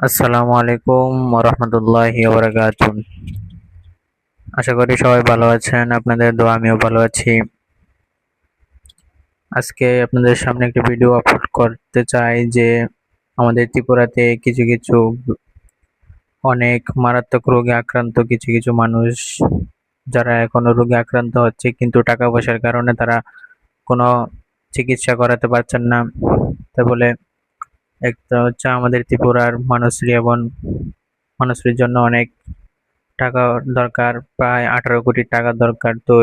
আসসালামু আলাইকুম রহমতুল্লাহি ওবারাকাতুহ। আশা করি সবাই ভালো আছেন, আপনাদের দোয়া আমিও ভালো আছি। আজকে আপনাদের সামনে একটা ভিডিও আপলোড করতে চাই যে আমাদের ত্রিপুরাতে কিছু কিছু অনেক মারাত্মক রোগে আক্রান্ত কিছু কিছু মানুষ, যারা এখনো রোগে আক্রান্ত হচ্ছে কিন্তু টাকা পয়সার কারণে তারা কোনো চিকিৎসা করাতে পারছেন না। তা বলে একটা হচ্ছে আমাদের ত্রিপুরার মানুষের জন্য অনেক টাকা দরকার, প্রায় 18 কোটি টাকা দরকার। তো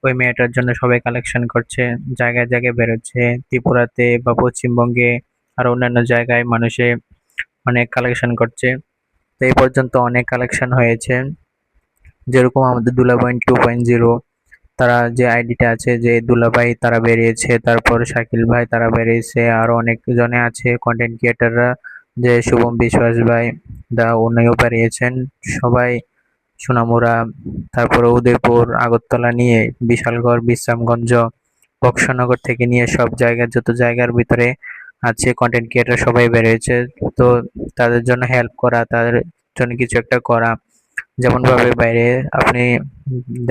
ওই মেয়েটার জন্য সবাই কালেকশন করছে, জায়গায় জায়গায় বেরোচ্ছে, ত্রিপুরাতে বা পশ্চিমবঙ্গে আর অন্যান্য জায়গায় মানুষে অনেক কালেকশন করছে। তো এই পর্যন্ত অনেক কালেকশন হয়েছে, যেরকম আমাদের দুলাভাই 2.0, তারা যে আইডিটা আছে, যে দুলাভাই তারা বেরিয়েছে, তারপর শাকিল ভাই তারা বেরিয়েছে, আরো অনেক জনে আছে কন্টেন্ট ক্রিয়েটাররা, যে শুভম বিশ্বাস ভাই উনিও বেরিয়েছেন। সবাই সোনামুড়া, তারপরে উদয়পুর, আগরতলা নিয়ে বিশালগড়, বিশ্রামগঞ্জ, বক্সনগর থেকে নিয়ে সব জায়গার যত জায়গার ভিতরে আছে কন্টেন্ট ক্রিয়েটর সবাই বেরিয়েছে। তো তাদের জন্য হেল্প করা, তাদের জন্য কিছু একটা করা। যেমন ভাবে বাইরে আপনি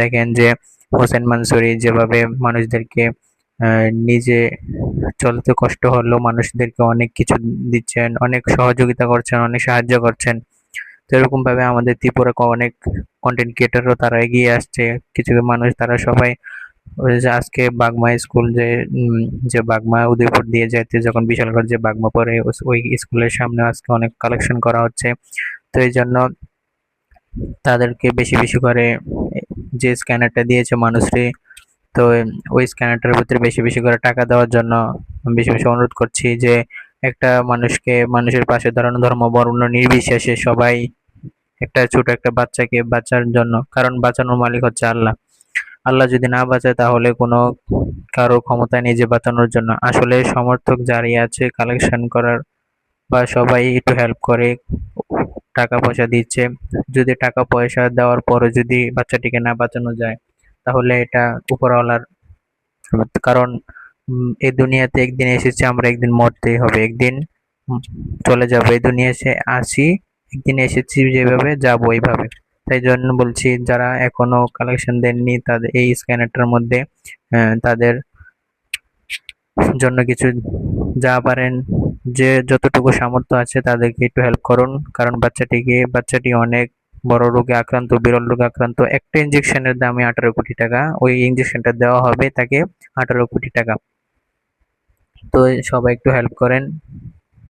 দেখেন যে হোসেন মানসুরি যেভাবে মানুষদেরকে নিজে চলতে কষ্ট হলেও মানুষদেরকে অনেক কিছু দিচ্ছেন, অনেক সহযোগিতা করছেন, অনেক সাহায্য করছেন। তো এরকম ভাবে আমাদের ত্রিপুরা অনেক কন্টেন্ট ক্রিয়েটরও তারা এগিয়ে আসছে। কিছু মানুষ তারা সবাই ওই যে আজকে বাগমা স্কুল, যে বাগমা উদয়পুর দিয়ে যাইতে যখন বিশালগড় যে বাগমা পড়ে, ওই স্কুলের সামনে আজকে অনেক কালেকশন করা হচ্ছে। তো এই জন্য তাদেরকে বেশি বেশি করে যে স্ক্যানারটা দিয়েছে মানুষরে, তো ওই স্ক্যানারটার ভিতরে বেশি বেশি করে টাকা দেওয়ার জন্য বেশি বেশি অনুরোধ করছি যে একটা মানুষকে, মানুষের পাশে দাঁড়ানো, ধর্ম বর্ণ নির্বিশেষে সবাই একটা ছোট একটা বাচ্চাকে বাঁচার জন্য, কারণ বাঁচানোর মালিক হচ্ছে আল্লাহ। আল্লাহ যদি না বাঁচায় তাহলে কোনো কারো ক্ষমতা নেই যে বাঁচানোর জন্য। আসলে সমর্থক যারই আছে কালেকশন করার বা সবাই একটু হেল্প করে, টাকা পয়সা দিচ্ছে। যদি টাকা পয়সা দেওয়ার পরে যদি বাচ্চাটিকে না বাঁচানো যায়, তাহলে এটা উপরওয়ালার, কারণ এই দুনিয়াতে একদিন এসেছি আমরা, একদিন মরতেই হবে, একদিন উম, চলে যাবো। এই দুনিয়া এসে আসি, একদিন এসেছি যেভাবে যাবো ওইভাবে। তাই জন্য বলছি, যারা এখনো কালেকশন দেননি তাদের এই স্ক্যানারটার মধ্যে তাদের জন্য কিছু যা পারেন, যে যতটুকু সামর্থ্য আছে তাদেরকে একটু হেল্প করুন। কারণ বাচ্চাটি অনেক বড় রোগে আক্রান্ত, বিরল রোগে আক্রান্ত। একটা ইঞ্জেকশনের দামই 18 কোটি টাকা। ওই ইঞ্জেকশনটা দেওয়া হবে তাকে 18 কোটি টাকা। তো সবাই একটু হেল্প করেন।